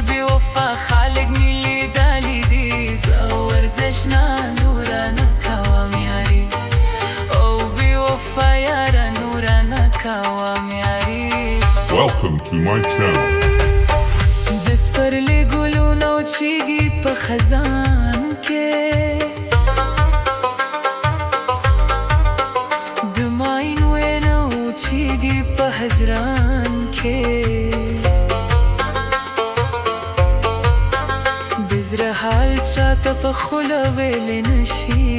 بوفا خالق ملي دالي دي زور زشنا نورنا كوام ياري او بوفا يارا نورنا كوام ياري. Welcome to my channel. دس پر لګلو نو چیږي په خزان کې د ماین ونو چیږي په هجران کې د زړه حال چاته په خوله ویلی نشي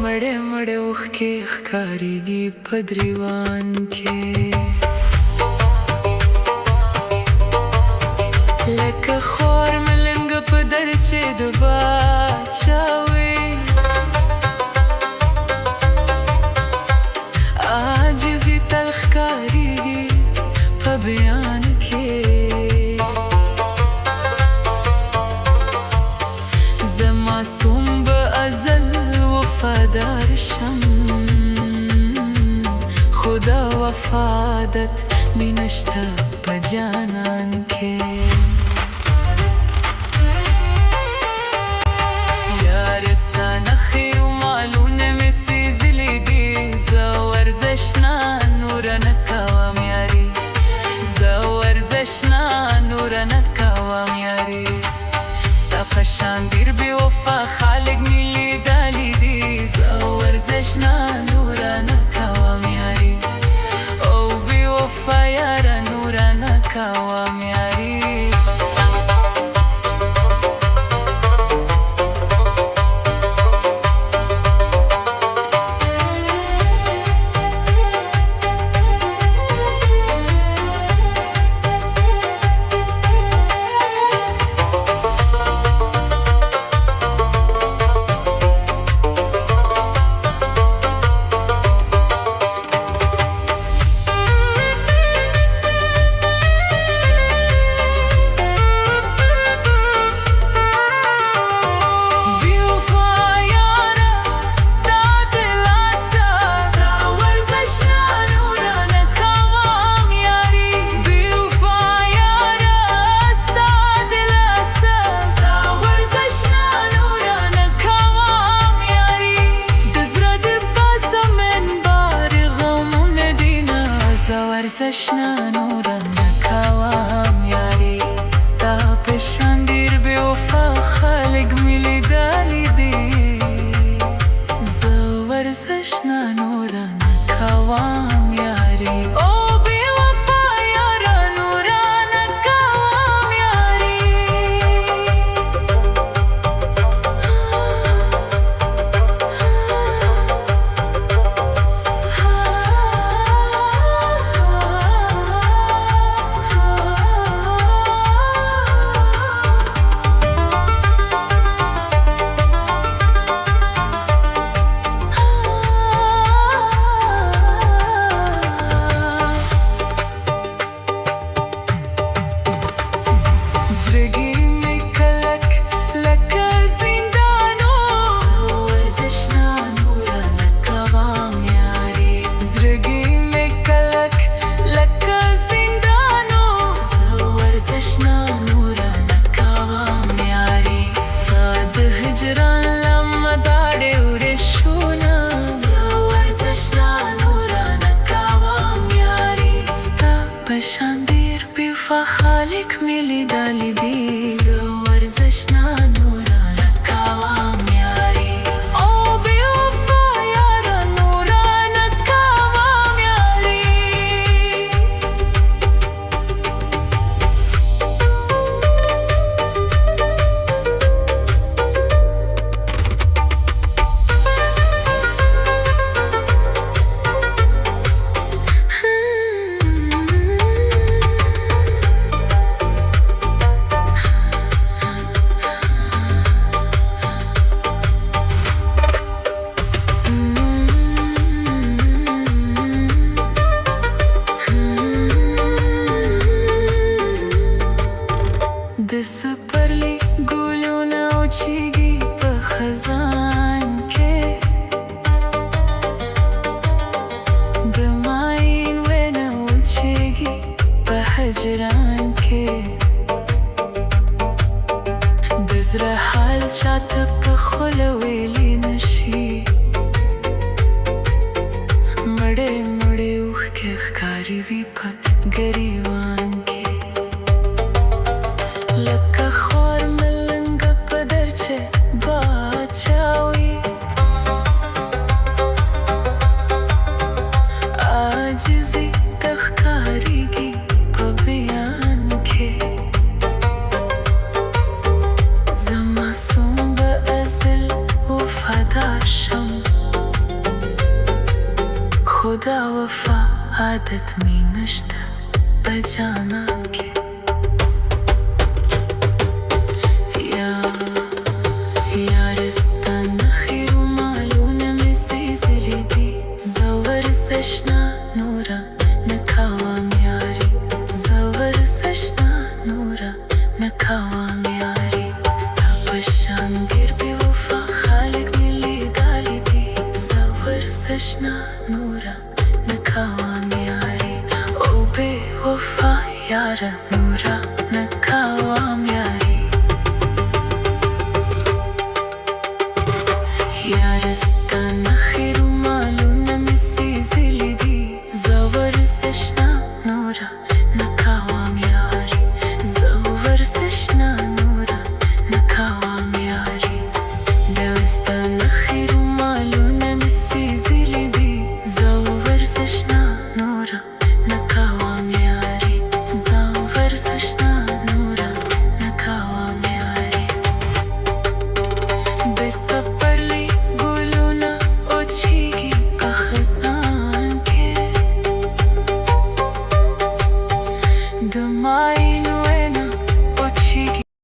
مړې مړې اوښکې ښکارېږي په ګریوان کې لکه خور ملنګ په در چې د باچا وي عاجزي تل ښکارېږي په بیان کې زه معصوم به ازل وفادار شم خدا وفادت مې نشته په جانان کې نورنا کوام یاری زه ورزشنا نورنا کوام یاری ستا په شان ډېر بې وفا خالق مې لیدلی دي زه ورزشنا نورنا کوام یاری او بې وفا یاره نورنا کوام یاری. ورزشنا نورنا کوام یاری ستا په شان ډېر بې وفا خالق مې لیدلی دي زه ورزشنا نورنا کوام یاری او بې وفا یاره نورنا کوام یاری. شان ډېر بې وفا خالق مې لیدلی دي زه ورزشنا نورنا کوام یاري او بې وفا یاره نورنا کوام یاري. هجران کې د زړه حال چاته په خوله ویلی نشي مړې مړې اوښکې ښکاري وي په ګریوان کې لکه خور ملنګه په در چې باچاوي عاجزي د ښکارېږي په بیان کې زه معصوم به ازل وفادار شم خو دا وفا عادت می نشته په جانان کې یارستا نخی رومالونه می زیزلی دی زه ورزش نه نوره نکوام یاری زه ورزش نه نوره نکوام یاری ستا په شان ډېر بې وفا خلک مې لیدلي دي زه ورزش نه نوره نکوام یاری او بې وفا یاره نوره نکوام یاری یارستا نخی رومالونه می زیزلی دی زه ورزش نه نوره نکوام یاری زه ورزش نه نوره نکوام یاری دوستا نخی رومالونه می زیزلی دی زه ورزش نه نوره نکوام یاری زه ورزش نه نوره نکوام یاری بې سپرلی ګلونه وچیږي په خزان کې د مای